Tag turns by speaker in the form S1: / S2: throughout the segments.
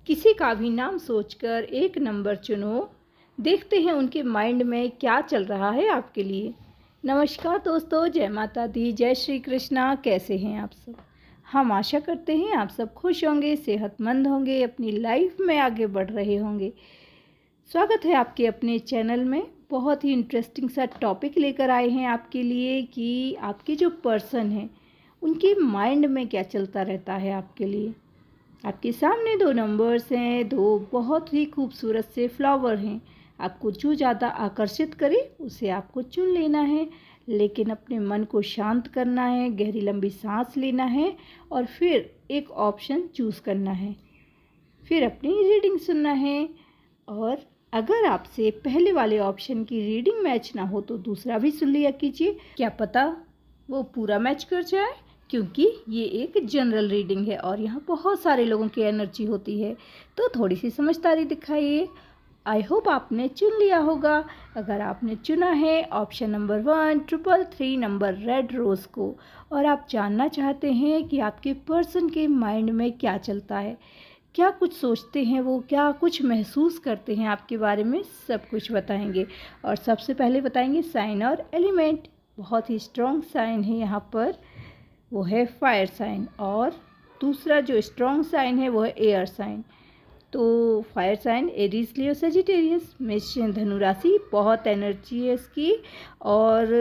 S1: किसी का भी नाम सोचकर एक नंबर चुनो। देखते हैं उनके माइंड में क्या चल रहा है आपके लिए। नमस्कार दोस्तों, जय माता दी, जय श्री कृष्णा। कैसे हैं आप सब? हम आशा करते हैं आप सब खुश होंगे, सेहतमंद होंगे, अपनी लाइफ में आगे बढ़ रहे होंगे। स्वागत है आपके अपने चैनल में। बहुत ही इंटरेस्टिंग सा टॉपिक लेकर आए हैं आपके लिए कि आपके जो पर्सन हैं उनके माइंड में क्या चलता रहता है आपके लिए। आपके सामने दो नंबर्स हैं, दो बहुत ही खूबसूरत से फ्लावर हैं। आपको जो ज़्यादा आकर्षित करे उसे आपको चुन लेना है, लेकिन अपने मन को शांत करना है, गहरी लंबी सांस लेना है और फिर एक ऑप्शन चूज़ करना है, फिर अपनी रीडिंग सुनना है। और अगर आपसे पहले वाले ऑप्शन की रीडिंग मैच ना हो तो दूसरा भी सुन लिया कीजिए, क्या पता वो पूरा मैच कर जाए, क्योंकि ये एक जनरल रीडिंग है और यहाँ बहुत सारे लोगों की एनर्जी होती है, तो थोड़ी सी समझदारी दिखाइए। आई होप आपने चुन लिया होगा। अगर आपने चुना है option number 1 333 number red rose को, और आप जानना चाहते हैं कि आपके पर्सन के माइंड में क्या चलता है, क्या कुछ सोचते हैं वो, क्या कुछ महसूस करते हैं आपके बारे में, सब कुछ बताएंगे। और सबसे पहले बताएंगे साइन और एलिमेंट। बहुत ही स्ट्रॉन्ग साइन है यहाँ पर, वो है फायर साइन, और दूसरा जो स्ट्रॉन्ग साइन है वो है एयर साइन। तो fire sign Aries, Leo, Sagittarius, मेष धनु राशि, बहुत एनर्जी है इसकी। और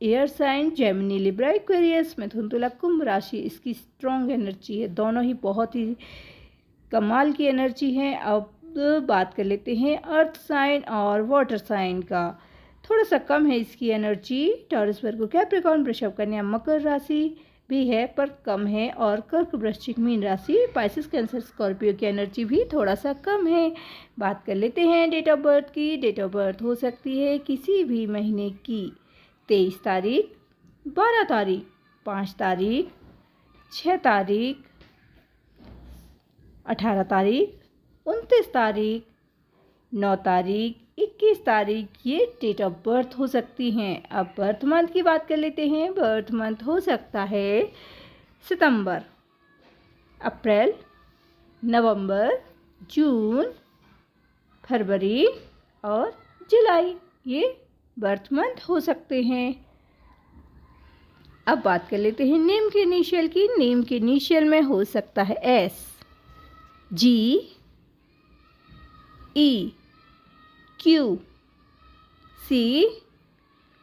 S1: air sign Gemini, Libra, Aquarius, मिथुन, तुला, कुंभ राशि, इसकी स्ट्रॉन्ग एनर्जी है। दोनों ही बहुत ही कमाल की एनर्जी है। अब बात कर लेते हैं अर्थ साइन और वाटर साइन का। थोड़ा सा कम है इसकी एनर्जी। टॉरस, वर्गो, कैप्रिकॉर्न, वृषभ, कन्या, मकर राशि भी है पर कम है, और कर्क, वृश्चिक, मीन राशि, पाइसेस, कैंसर, स्कॉर्पियो की एनर्जी भी थोड़ा सा कम है। बात कर लेते हैं डेट ऑफ बर्थ की। डेट ऑफ बर्थ हो सकती है किसी भी महीने की 23 तारीख, 12 तारीख, 5 तारीख, 6 तारीख, 18 तारीख, 29 तारीख, 9 तारीख, 21 तारीख, ये डेट ऑफ बर्थ हो सकती हैं। अब बर्थ मंथ की बात कर लेते हैं। बर्थ मंथ हो सकता है सितंबर, अप्रैल, नवंबर, जून, फरवरी और जुलाई, ये बर्थ मंथ हो सकते हैं। अब बात कर लेते हैं नेम के इनिशियल की। नेम के इनिशियल में हो सकता है एस, जी, ई, क्यू, सी,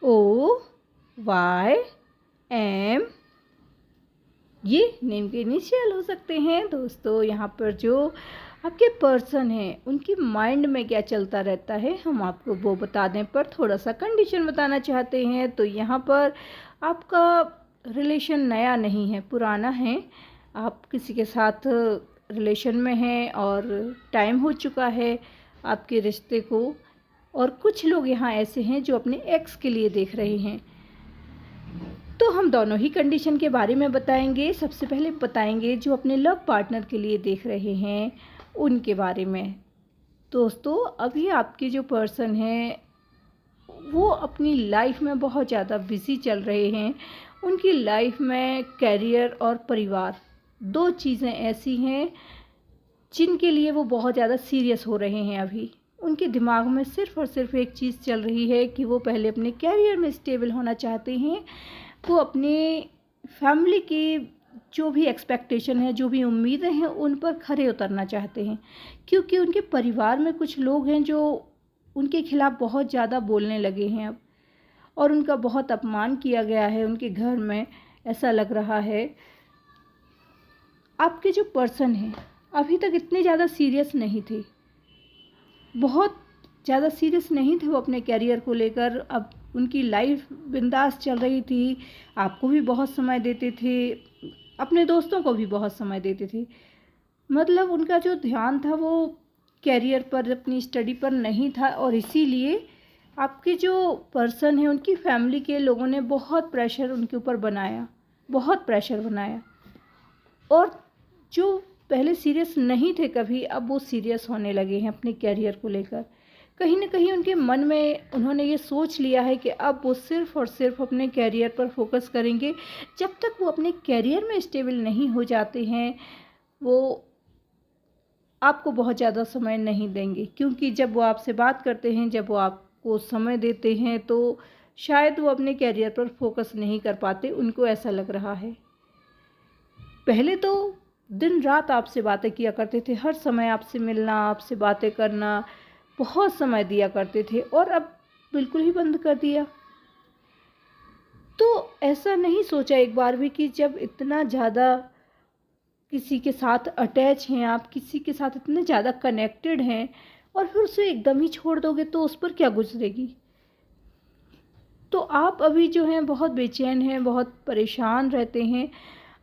S1: ओ, वाई, एम, ये नेम के इनिशियल हो सकते हैं। दोस्तों, यहाँ पर जो आपके पर्सन हैं उनकी माइंड में क्या चलता रहता है हम आपको वो बता दें, पर थोड़ा सा कंडीशन बताना चाहते हैं। तो यहाँ पर आपका रिलेशन नया नहीं है, पुराना है। आप किसी के साथ रिलेशन में हैं और टाइम हो चुका है आपके रिश्ते को। और कुछ लोग यहाँ ऐसे हैं जो अपने एक्स के लिए देख रहे हैं। तो हम दोनों ही कंडीशन के बारे में बताएंगे। सबसे पहले बताएंगे जो अपने लव पार्टनर के लिए देख रहे हैं उनके बारे में। दोस्तों, अभी आपके जो पर्सन हैं वो अपनी लाइफ में बहुत ज़्यादा बिजी चल रहे हैं। उनकी लाइफ में कैरियर और परिवार, दो चीज़ें ऐसी हैं जिनके लिए वो बहुत ज़्यादा सीरियस हो रहे हैं। अभी उनके दिमाग में सिर्फ़ और सिर्फ एक चीज़ चल रही है कि वो पहले अपने कैरियर में स्टेबल होना चाहते हैं। वो अपने फैमिली की जो भी एक्सपेक्टेशन है, जो भी उम्मीदें हैं, उन पर खरे उतरना चाहते हैं, क्योंकि उनके परिवार में कुछ लोग हैं जो उनके खिलाफ़ बहुत ज़्यादा बोलने लगे हैं अब, और उनका बहुत अपमान किया गया है उनके घर में, ऐसा लग रहा है। आपके जो पर्सन हैं अभी तक इतने ज़्यादा सीरियस नहीं थे, बहुत ज़्यादा सीरियस नहीं थे वो अपने कैरियर को लेकर। अब उनकी लाइफ बिंदास चल रही थी, आपको भी बहुत समय देते थे, अपने दोस्तों को भी बहुत समय देते थे। मतलब उनका जो ध्यान था वो कैरियर पर, अपनी स्टडी पर नहीं था, और इसीलिए आपके जो पर्सन है उनकी फैमिली के लोगों ने बहुत प्रेशर उनके ऊपर बनाया, बहुत प्रेशर बनाया। और जो पहले सीरियस नहीं थे कभी, अब वो सीरियस होने लगे हैं अपने कैरियर को लेकर। कहीं ना कहीं उनके मन में उन्होंने ये सोच लिया है कि अब वो सिर्फ़ और सिर्फ अपने कैरियर पर फोकस करेंगे। जब तक वो अपने कैरियर में स्टेबल नहीं हो जाते हैं, वो आपको बहुत ज़्यादा समय नहीं देंगे, क्योंकि जब वो आपसे बात करते हैं, जब वो आपको समय देते हैं, तो शायद वो अपने करियर पर फोकस नहीं कर पाते, उनको ऐसा लग रहा है। पहले तो दिन रात आपसे बातें किया करते थे, हर समय आपसे मिलना, आपसे बातें करना, बहुत समय दिया करते थे, और अब बिल्कुल ही बंद कर दिया। तो ऐसा नहीं सोचा एक बार भी कि जब इतना ज़्यादा किसी के साथ अटैच हैं आप, किसी के साथ इतने ज़्यादा कनेक्टेड हैं, और फिर उसे एकदम ही छोड़ दोगे तो उस पर क्या गुजरेगी। तो आप अभी जो हैं बहुत बेचैन हैं, बहुत परेशान रहते हैं,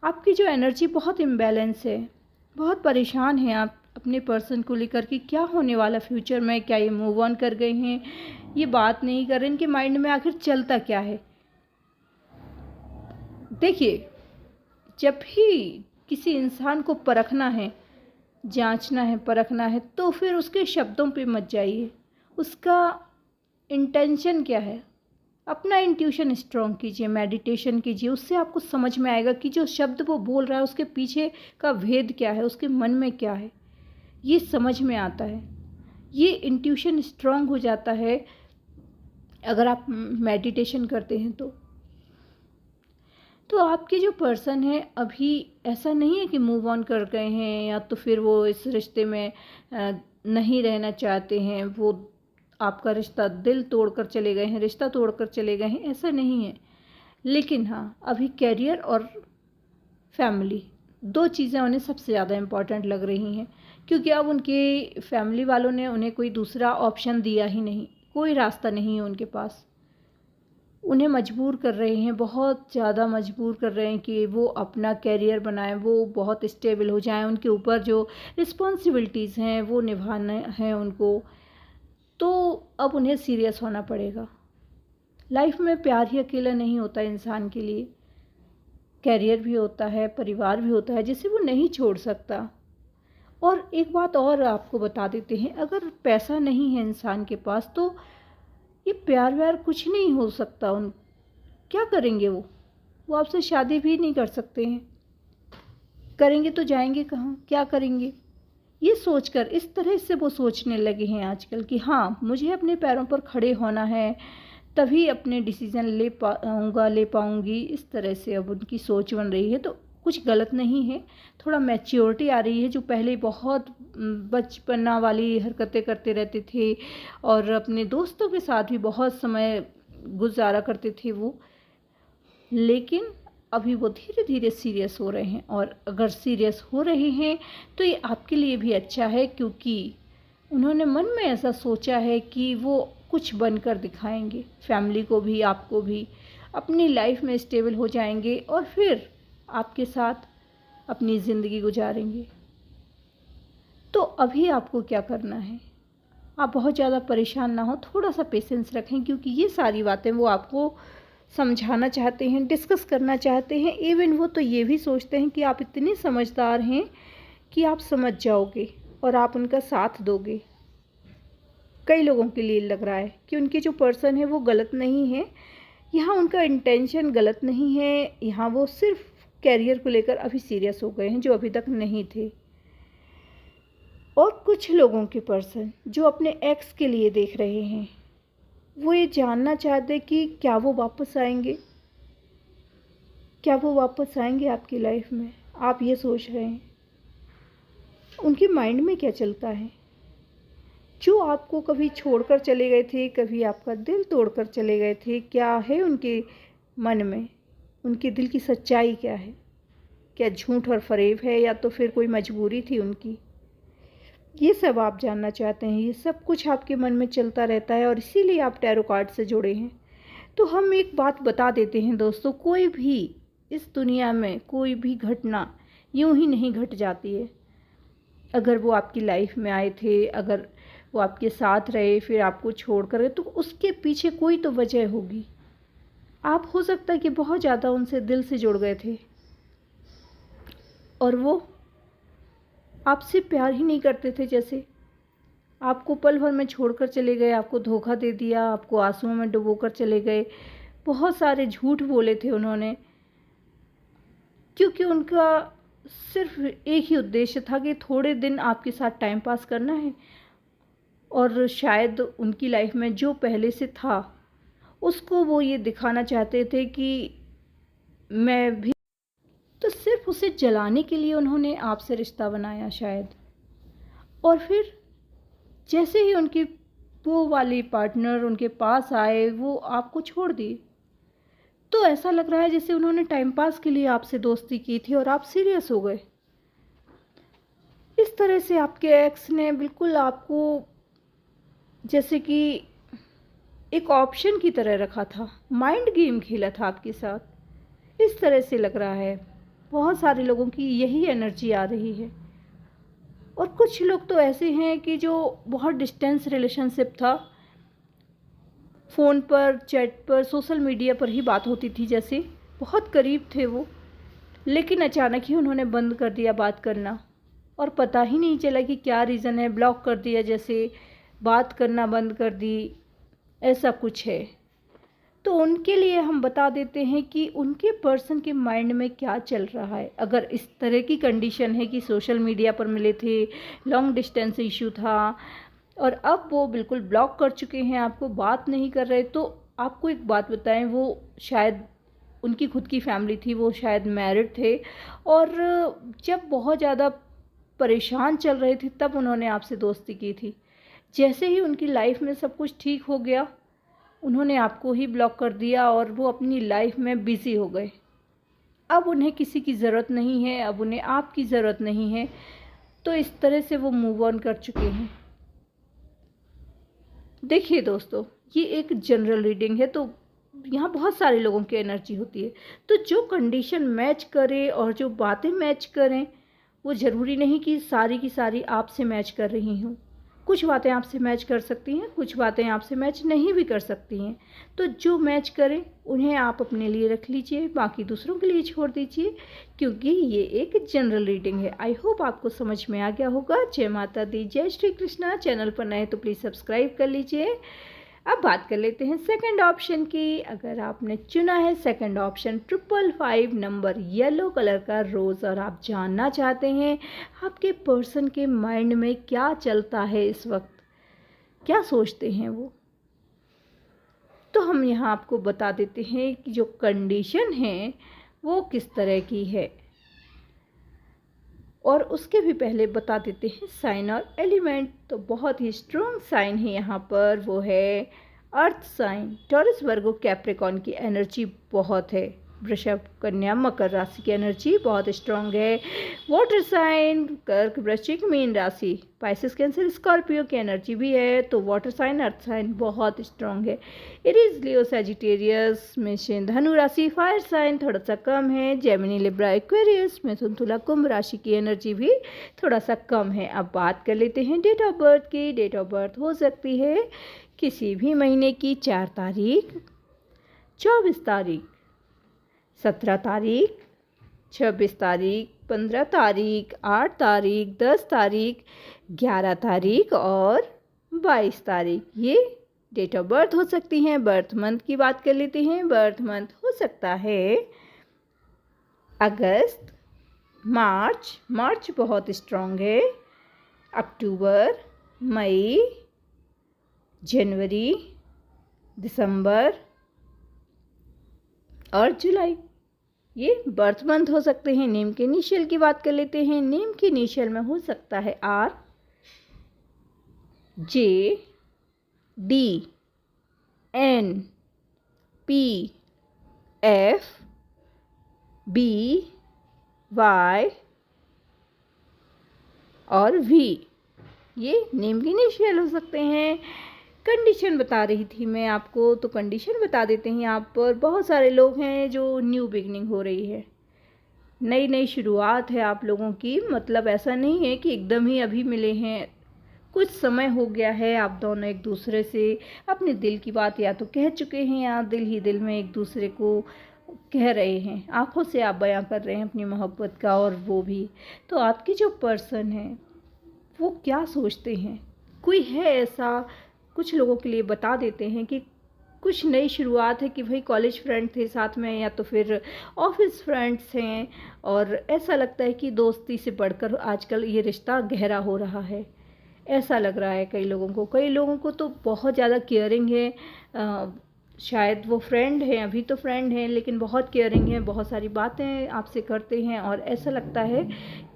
S1: आपकी जो एनर्जी बहुत इम्बैलेंस है, बहुत परेशान हैं आप अपने पर्सन को लेकर कि क्या होने वाला फ्यूचर में, क्या ये मूव ऑन कर गए हैं, ये बात नहीं कर रहे, इनके माइंड में आखिर चलता क्या है। देखिए, जब भी किसी इंसान को परखना है, जांचना है, परखना है, तो फिर उसके शब्दों पे मत जाइए, उसका इंटेंशन क्या है। अपना इंट्यूशन स्ट्रॉन्ग कीजिए, मेडिटेशन कीजिए, उससे आपको समझ में आएगा कि जो शब्द वो बोल रहा है उसके पीछे का भेद क्या है, उसके मन में क्या है, ये समझ में आता है। ये इंट्यूशन स्ट्रॉन्ग हो जाता है अगर आप मेडिटेशन करते हैं तो आपके जो पर्सन है अभी ऐसा नहीं है कि मूव ऑन कर गए हैं, या तो फिर वो इस रिश्ते में नहीं रहना चाहते हैं, वो आपका रिश्ता दिल तोड़कर चले गए हैं, रिश्ता तोड़कर चले गए हैं, ऐसा नहीं है। लेकिन हाँ, अभी कैरियर और फैमिली, दो चीज़ें उन्हें सबसे ज़्यादा इम्पॉर्टेंट लग रही हैं, क्योंकि अब उनके फैमिली वालों ने उन्हें कोई दूसरा ऑप्शन दिया ही नहीं, कोई रास्ता नहीं है उनके पास। उन्हें मजबूर कर रहे हैं, बहुत ज़्यादा मजबूर कर रहे हैं कि वो अपना कैरियर बनाएं, वो बहुत स्टेबल हो जाएं, उनके ऊपर जो रिस्पॉन्सिबिलिटीज़ हैं वो निभाना है उनको। तो अब उन्हें सीरियस होना पड़ेगा। लाइफ में प्यार ही अकेला नहीं होता इंसान के लिए, कैरियर भी होता है, परिवार भी होता है, जिसे वो नहीं छोड़ सकता। और एक बात और आपको बता देते हैं, अगर पैसा नहीं है इंसान के पास तो ये प्यार व्यार कुछ नहीं हो सकता। उन क्या करेंगे वो आपसे शादी भी नहीं कर सकते हैं, करेंगे तो जाएंगे कहाँ, क्या करेंगे। ये सोचकर इस तरह से वो सोचने लगे हैं आजकल कि हाँ, मुझे अपने पैरों पर खड़े होना है, तभी अपने डिसीज़न ले पाऊँगी। इस तरह से अब उनकी सोच बन रही है। तो कुछ गलत नहीं है, थोड़ा मैच्योरिटी आ रही है। जो पहले बहुत बचपना वाली हरकतें करते रहते थे और अपने दोस्तों के साथ भी बहुत समय गुजारा करते थे वो, लेकिन अभी वो धीरे धीरे सीरियस हो रहे हैं। और अगर सीरियस हो रहे हैं तो ये आपके लिए भी अच्छा है, क्योंकि उन्होंने मन में ऐसा सोचा है कि वो कुछ बनकर दिखाएंगे, फैमिली को भी, आपको भी, अपनी लाइफ में स्टेबल हो जाएंगे और फिर आपके साथ अपनी ज़िंदगी गुजारेंगे। तो अभी आपको क्या करना है, आप बहुत ज़्यादा परेशान ना हो, थोड़ा सा पेशेंस रखें, क्योंकि ये सारी बातें वो आपको समझाना चाहते हैं, डिस्कस करना चाहते हैं। इवन वो तो ये भी सोचते हैं कि आप इतने समझदार हैं कि आप समझ जाओगे और आप उनका साथ दोगे। कई लोगों के लिए लग रहा है कि उनके जो पर्सन है वो गलत नहीं है, यहाँ उनका इंटेंशन गलत नहीं है, यहाँ वो सिर्फ कैरियर को लेकर अभी सीरियस हो गए हैं, जो अभी तक नहीं थे। और कुछ लोगों के पर्सन जो अपने एक्स के लिए देख रहे हैं, वो ये जानना चाहते कि क्या वो वापस आएंगे, क्या वो वापस आएंगे आपकी लाइफ में। आप ये सोच रहे हैं, उनके माइंड में क्या चलता है। जो आपको कभी छोड़कर चले गए थे, कभी आपका दिल तोड़कर चले गए थे, क्या है उनके मन में, उनके दिल की सच्चाई क्या है। क्या झूठ और फरेब है, या तो फिर कोई मजबूरी थी उनकी। ये सब आप जानना चाहते हैं, ये सब कुछ आपके मन में चलता रहता है और इसीलिए आप टैरो कार्ड से जुड़े हैं। तो हम एक बात बता देते हैं दोस्तों, कोई भी इस दुनिया में कोई भी घटना यूं ही नहीं घट जाती है। अगर वो आपकी लाइफ में आए थे, अगर वो आपके साथ रहे, फिर आपको छोड़ कर गए, तो उसके पीछे कोई तो वजह होगी। आप हो सकता है कि बहुत ज़्यादा उनसे दिल से जुड़ गए थे और वो आपसे प्यार ही नहीं करते थे, जैसे आपको पल भर में छोड़कर चले गए, आपको धोखा दे दिया, आपको आंसुओं में डुबोकर चले गए, बहुत सारे झूठ बोले थे उन्होंने, क्योंकि उनका सिर्फ एक ही उद्देश्य था कि थोड़े दिन आपके साथ टाइम पास करना है, और शायद उनकी लाइफ में जो पहले से था उसको वो ये दिखाना चाहते थे कि मैं भी, तो सिर्फ उसे जलाने के लिए उन्होंने आपसे रिश्ता बनाया शायद। और फिर जैसे ही उनकी वो वाली पार्टनर उनके पास आए, वो आपको छोड़ दिए। तो ऐसा लग रहा है जैसे उन्होंने टाइम पास के लिए आपसे दोस्ती की थी और आप सीरियस हो गए। इस तरह से आपके एक्स ने बिल्कुल आपको जैसे कि एक ऑप्शन की तरह रखा था, माइंड गेम खेला था आपके साथ। इस तरह से लग रहा है बहुत सारे लोगों की यही एनर्जी आ रही है। और कुछ लोग तो ऐसे हैं कि जो बहुत डिस्टेंस रिलेशनशिप था, फ़ोन पर, चैट पर, सोशल मीडिया पर ही बात होती थी, जैसे बहुत करीब थे वो, लेकिन अचानक ही उन्होंने बंद कर दिया बात करना, और पता ही नहीं चला कि क्या रीज़न है। ब्लॉक कर दिया, जैसे बात करना बंद कर दी, ऐसा कुछ है। तो उनके लिए हम बता देते हैं कि उनके पर्सन के माइंड में क्या चल रहा है। अगर इस तरह की कंडीशन है कि सोशल मीडिया पर मिले थे, लॉन्ग डिस्टेंस इशू था, और अब वो बिल्कुल ब्लॉक कर चुके हैं, आपको बात नहीं कर रहे, तो आपको एक बात बताएं, वो शायद उनकी खुद की फैमिली थी, वो शायद मैरिड थे, और जब बहुत ज़्यादा परेशान चल रहे थे तब उन्होंने आपसे दोस्ती की थी। जैसे ही उनकी लाइफ में सब कुछ ठीक हो गया, उन्होंने आपको ही ब्लॉक कर दिया और वो अपनी लाइफ में बिज़ी हो गए। अब उन्हें किसी की ज़रूरत नहीं है, अब उन्हें आपकी ज़रूरत नहीं है, तो इस तरह से वो मूव ऑन कर चुके हैं। देखिए दोस्तों, ये एक जनरल रीडिंग है, तो यहाँ बहुत सारे लोगों की एनर्जी होती है। तो जो कंडीशन मैच करे और जो बातें मैच करें, वो ज़रूरी नहीं कि सारी की सारी आपसे मैच कर रही हों। कुछ बातें आपसे मैच कर सकती हैं, कुछ बातें आपसे मैच नहीं भी कर सकती हैं। तो जो मैच करें उन्हें आप अपने लिए रख लीजिए, बाकी दूसरों के लिए छोड़ दीजिए, क्योंकि ये एक जनरल रीडिंग है। आई होप आपको समझ में आ गया होगा। जय माता दी, जय श्री कृष्णा। चैनल पर नए तो प्लीज़ सब्सक्राइब कर लीजिए। अब बात कर लेते हैं सेकंड ऑप्शन की। अगर आपने चुना है second option 555 number, yellow colour का रोज़, और आप जानना चाहते हैं आपके पर्सन के माइंड में क्या चलता है इस वक्त, क्या सोचते हैं वो, तो हम यहाँ आपको बता देते हैं कि जो कंडीशन है वो किस तरह की है, और उसके भी पहले बता देते हैं साइन और एलिमेंट। तो बहुत ही स्ट्रॉन्ग साइन है यहाँ पर, वो है अर्थ साइन। टॉरस, वर्गो, कैप्रिकॉर्न की एनर्जी बहुत है। वृषभ, कन्या, मकर राशि की एनर्जी बहुत स्ट्रॉन्ग है। वाटर साइन कर्क, वृश्चिक, मीन राशि, पाइसेस, कैंसर, स्कॉर्पियो की एनर्जी भी है। तो वाटर साइन, अर्थ साइन बहुत स्ट्रॉन्ग है। एरीज, लियो, सैजिटेरियस, मिशन, धनु राशि, फायर साइन थोड़ा सा कम है। जेमिनी, लिब्रा, एक्वेरियस, मिथुन, तुला, कुंभ राशि की एनर्जी भी थोड़ा सा कम है। अब बात कर लेते हैं डेट ऑफ बर्थ की। डेट ऑफ बर्थ हो सकती है किसी भी महीने की 4 तारीख, 24 तारीख, 17 तारीख, 26 तारीख, 15 तारीख, 8 तारीख, 10 तारीख, 11 तारीख और 22 तारीख, ये डेट ऑफ बर्थ हो सकती हैं। बर्थ मंथ की बात कर लेते हैं। बर्थ मंथ हो सकता है अगस्त, मार्च, मार्च बहुत स्ट्रॉन्ग है, अक्टूबर, मई, जनवरी, दिसंबर और जुलाई, ये बर्थ मंथ हो सकते हैं। नेम के इनिशियल की बात कर लेते हैं। नेम के इनिशियल में हो सकता है R, J, D, N, P, F, B, Y और वी, ये नेम के इनिशियल हो सकते हैं। कंडीशन बता रही थी मैं आपको, तो कंडीशन बता देते हैं। यहाँ पर बहुत सारे लोग हैं जो न्यू बिगनिंग हो रही है, नई नई शुरुआत है आप लोगों की। मतलब ऐसा नहीं है कि एकदम ही अभी मिले हैं, कुछ समय हो गया है। आप दोनों एक दूसरे से अपने दिल की बात या तो कह चुके हैं, या दिल ही दिल में एक दूसरे को कह रहे हैं, आंखों से आप बयां कर रहे हैं अपनी मोहब्बत का। और वो भी तो आपकी जो पर्सन है वो क्या सोचते हैं, कोई है ऐसा। कुछ लोगों के लिए बता देते हैं कि कुछ नई शुरुआत है कि भाई कॉलेज फ्रेंड थे साथ में या तो फिर ऑफिस फ्रेंड्स हैं, और ऐसा लगता है कि दोस्ती से बढ़कर आजकल ये रिश्ता गहरा हो रहा है। ऐसा लग रहा है कई लोगों को तो बहुत ज़्यादा केयरिंग है। शायद वो फ्रेंड हैं, अभी तो फ्रेंड हैं, लेकिन बहुत केयरिंग हैं, बहुत सारी बातें आपसे करते हैं और ऐसा लगता है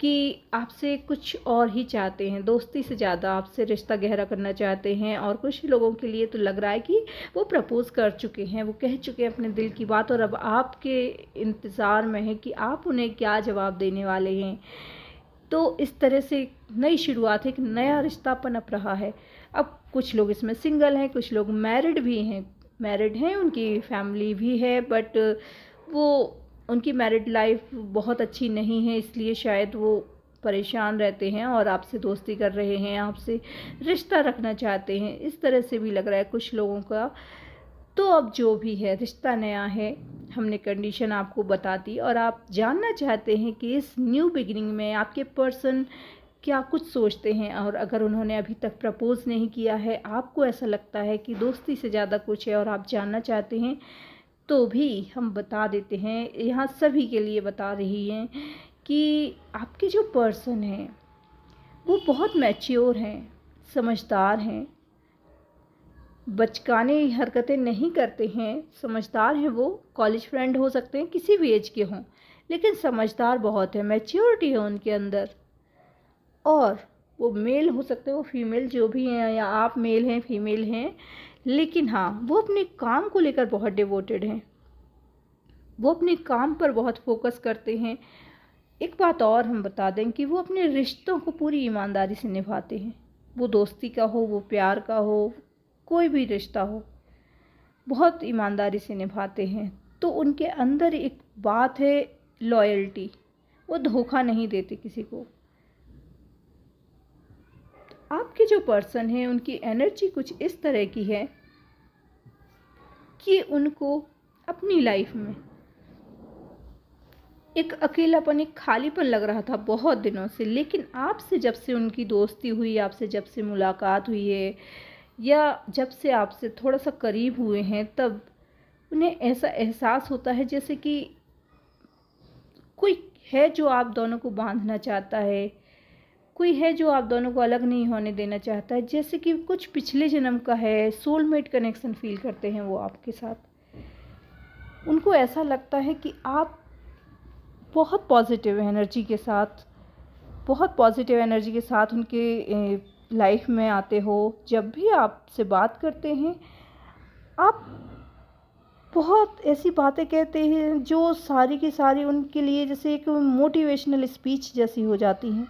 S1: कि आपसे कुछ और ही चाहते हैं, दोस्ती से ज़्यादा आपसे रिश्ता गहरा करना चाहते हैं। और कुछ लोगों के लिए तो लग रहा है कि वो प्रपोज़ कर चुके हैं, वो कह चुके हैं अपने दिल की बात, और अब आपके इंतज़ार में है कि आप उन्हें क्या जवाब देने वाले हैं। तो इस तरह से नई शुरुआत है, एक नया रिश्ता पनप रहा है। अब कुछ लोग इसमें सिंगल हैं, कुछ लोग मैरिड हैं, उनकी फैमिली भी है, बट वो उनकी मैरिड लाइफ बहुत अच्छी नहीं है, इसलिए शायद वो परेशान रहते हैं और आपसे दोस्ती कर रहे हैं, आपसे रिश्ता रखना चाहते हैं। इस तरह से भी लग रहा है कुछ लोगों का। तो अब जो भी है, रिश्ता नया है, हमने कंडीशन आपको बता दी और आप जानना चाहते हैं कि इस न्यू बिगिनिंग में आपके पर्सन क्या कुछ सोचते हैं, और अगर उन्होंने अभी तक प्रपोज़ नहीं किया है, आपको ऐसा लगता है कि दोस्ती से ज़्यादा कुछ है और आप जानना चाहते हैं, तो भी हम बता देते हैं, यहाँ सभी के लिए बता रही हैं कि आपके जो पर्सन हैं वो बहुत मैच्योर हैं, समझदार हैं, बचकाने हरकतें नहीं करते हैं, समझदार हैं। वो कॉलेज फ्रेंड हो सकते हैं, किसी भी एज के हों, लेकिन समझदार बहुत है, मैच्योरिटी है उनके अंदर। और वो मेल हो सकते हैं, वो फीमेल जो भी हैं, या आप मेल हैं फीमेल हैं, लेकिन हाँ, वो अपने काम को लेकर बहुत डिवोटेड हैं, वो अपने काम पर बहुत फोकस करते हैं। एक बात और हम बता दें कि वो अपने रिश्तों को पूरी ईमानदारी से निभाते हैं, वो दोस्ती का हो, वो प्यार का हो, कोई भी रिश्ता हो, बहुत ईमानदारी से निभाते हैं। तो उनके अंदर एक बात है, लॉयल्टी, वो धोखा नहीं देते किसी को। आपके जो पर्सन है उनकी एनर्जी कुछ इस तरह की है कि उनको अपनी लाइफ में एक अकेलापन, एक खालीपन लग रहा था बहुत दिनों से, लेकिन आपसे जब से उनकी दोस्ती हुई, आपसे जब से मुलाकात हुई है, या जब से आपसे थोड़ा सा करीब हुए हैं, तब उन्हें ऐसा एहसास होता है जैसे कि कोई है जो आप दोनों को बांधना चाहता है, कोई है जो आप दोनों को अलग नहीं होने देना चाहता है, जैसे कि कुछ पिछले जन्म का है, सोलमेट कनेक्शन फील करते हैं वो आपके साथ। उनको ऐसा लगता है कि आप बहुत पॉजिटिव एनर्जी के साथ उनके लाइफ में आते हो। जब भी आपसे बात करते हैं, आप बहुत ऐसी बातें कहते हैं जो सारी की सारी उनके लिए जैसे एक मोटिवेशनल स्पीच जैसी हो जाती हैं।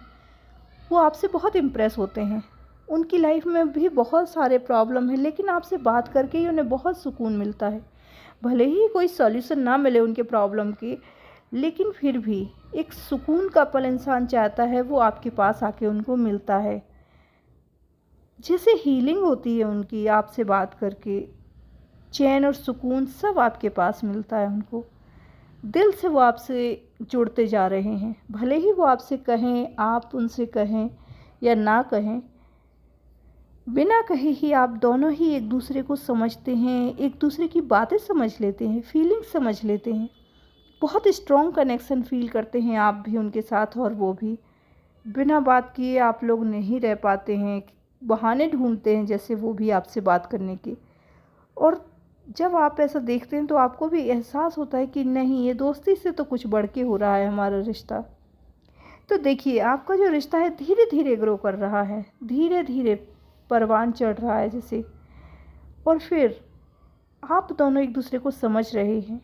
S1: वो आपसे बहुत इम्प्रेस होते हैं। उनकी लाइफ में भी बहुत सारे प्रॉब्लम हैं, लेकिन आपसे बात करके ही उन्हें बहुत सुकून मिलता है। भले ही कोई सॉल्यूशन ना मिले उनके प्रॉब्लम की, लेकिन फिर भी एक सुकून का पल इंसान चाहता है, वो आपके पास आके उनको मिलता है। जैसे हीलिंग होती है उनकी आपसे बात करके, चैन और सुकून सब आपके पास मिलता है उनको। दिल से वो आपसे जुड़ते जा रहे हैं, भले ही वो आपसे कहें, आप उनसे कहें या ना कहें, बिना कहे ही आप दोनों ही एक दूसरे को समझते हैं, एक दूसरे की बातें समझ लेते हैं, फीलिंग समझ लेते हैं। बहुत स्ट्रॉन्ग कनेक्शन फील करते हैं आप भी उनके साथ और वो भी। बिना बात किए आप लोग नहीं रह पाते हैं, बहाने ढूंढते हैं जैसे वो भी आपसे बात करने के। और जब आप ऐसा देखते हैं तो आपको भी एहसास होता है कि नहीं, ये दोस्ती से तो कुछ बढ़ के हो रहा है हमारा रिश्ता। तो देखिए, आपका जो रिश्ता है धीरे धीरे ग्रो कर रहा है, धीरे धीरे परवान चढ़ रहा है जैसे, और फिर आप दोनों एक दूसरे को समझ रहे हैं।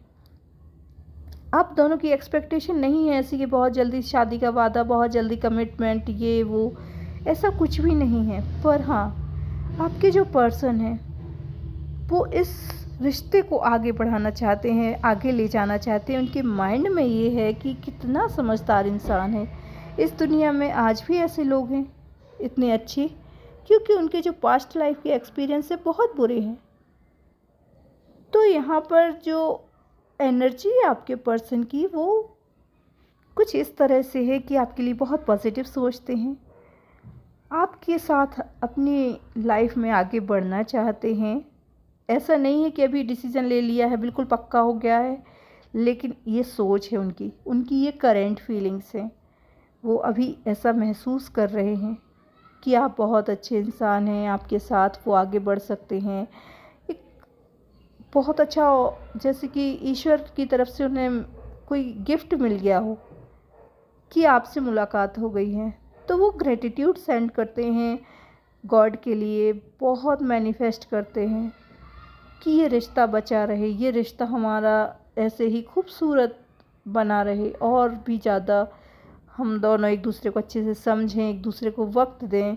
S1: आप दोनों की एक्सपेक्टेशन नहीं है ऐसी कि बहुत जल्दी शादी का वादा, बहुत जल्दी कमिटमेंट, ये वो, ऐसा कुछ भी नहीं है। पर हाँ, आपके जो पर्सन है वो इस रिश्ते को आगे बढ़ाना चाहते हैं, आगे ले जाना चाहते हैं। उनके माइंड में ये है कि कितना समझदार इंसान है। इस दुनिया में आज भी ऐसे लोग हैं इतने अच्छे, क्योंकि उनके जो पास्ट लाइफ के एक्सपीरियंस है बहुत बुरे हैं। तो यहाँ पर जो एनर्जी है आपके पर्सन की, वो कुछ इस तरह से है कि आपके लिए बहुत पॉजिटिव सोचते हैं, आपके साथ अपनी लाइफ में आगे बढ़ना चाहते हैं, ऐसा नहीं है कि अभी डिसीज़न ले लिया है, बिल्कुल पक्का हो गया है, लेकिन ये सोच है उनकी ये करेंट फीलिंग्स हैं। वो अभी ऐसा महसूस कर रहे हैं कि आप बहुत अच्छे इंसान हैं, आपके साथ वो आगे बढ़ सकते हैं। एक बहुत अच्छा, जैसे कि ईश्वर की तरफ से उन्हें कोई गिफ्ट मिल गया हो कि आपसे मुलाकात हो गई है, तो वो ग्रेटिट्यूड सेंड करते हैं गॉड के लिए, बहुत मैनिफेस्ट करते हैं कि ये रिश्ता बचा रहे, ये रिश्ता हमारा ऐसे ही खूबसूरत बना रहे, और भी ज़्यादा हम दोनों एक दूसरे को अच्छे से समझें, एक दूसरे को वक्त दें।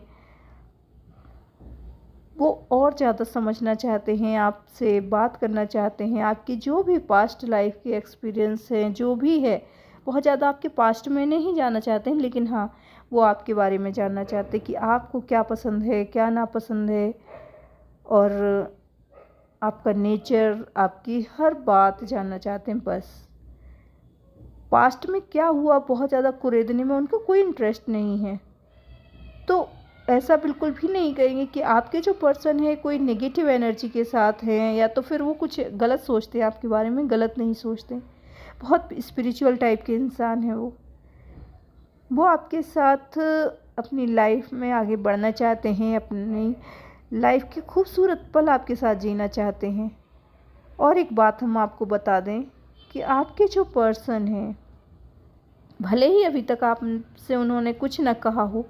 S1: वो और ज़्यादा समझना चाहते हैं, आपसे बात करना चाहते हैं, आपकी जो भी पास्ट लाइफ के एक्सपीरियंस हैं, जो भी है, बहुत ज़्यादा आपके पास्ट में नहीं जाना चाहते हैं, लेकिन हाँ, वो आपके बारे में जानना चाहते हैं कि आपको क्या पसंद है, क्या नापसंद है, और आपका नेचर, आपकी हर बात जानना चाहते हैं। बस पास्ट में क्या हुआ बहुत ज़्यादा कुरेदने में उनको कोई इंटरेस्ट नहीं है। तो ऐसा बिल्कुल भी नहीं कहेंगे कि आपके जो पर्सन है कोई नेगेटिव एनर्जी के साथ हैं, या तो फिर वो कुछ गलत सोचते हैं आपके बारे में। गलत नहीं सोचते, बहुत स्पिरिचुअल टाइप के इंसान हैं वो आपके साथ अपनी लाइफ में आगे बढ़ना चाहते हैं, अपनी लाइफ के खूबसूरत पल आपके साथ जीना चाहते हैं। और एक बात हम आपको बता दें कि आपके जो पर्सन हैं, भले ही अभी तक आपसे उन्होंने कुछ न कहा हो,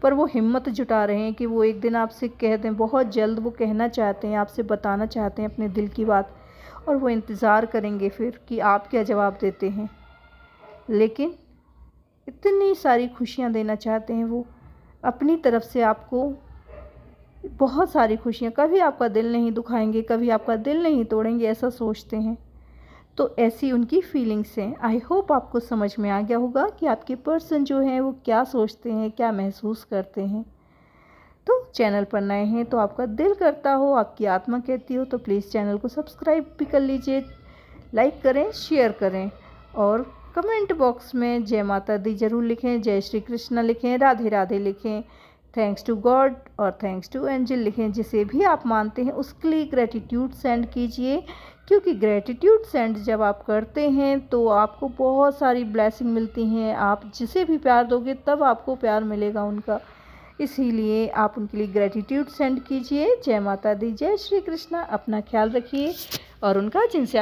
S1: पर वो हिम्मत जुटा रहे हैं कि वो एक दिन आपसे कह दें। बहुत जल्द वो कहना चाहते हैं, आपसे बताना चाहते हैं अपने दिल की बात, और वो इंतज़ार करेंगे फिर कि आप क्या जवाब देते हैं। लेकिन इतनी सारी खुशियाँ देना चाहते हैं वो अपनी तरफ से आपको, बहुत सारी खुशियाँ। कभी आपका दिल नहीं दुखाएंगे, कभी आपका दिल नहीं तोड़ेंगे, ऐसा सोचते हैं। तो ऐसी उनकी फीलिंग्स हैं। आई होप आपको समझ में आ गया होगा कि आपके पर्सन जो हैं वो क्या सोचते हैं, क्या महसूस करते हैं। तो चैनल पर नए हैं तो आपका दिल करता हो, आपकी आत्मा कहती हो, तो प्लीज़ चैनल को सब्सक्राइब भी कर लीजिए, लाइक करें, शेयर करें, और कमेंट बॉक्स में जय माता दी ज़रूर लिखें, जय श्री कृष्ण लिखें, राधे राधे लिखें, थैंक्स टू गॉड और थैंक्स टू एंजल लिखें। जिसे भी आप मानते हैं उसके लिए ग्रेटिट्यूड सेंड कीजिए, क्योंकि ग्रेटिट्यूड सेंड जब आप करते हैं तो आपको बहुत सारी ब्लेसिंग मिलती हैं। आप जिसे भी प्यार दोगे तब आपको प्यार मिलेगा उनका, इसीलिए आप उनके लिए ग्रेटिट्यूड सेंड कीजिए। जय माता दी, जय श्री कृष्णा। अपना ख्याल रखिए, और उनका जिनसे आप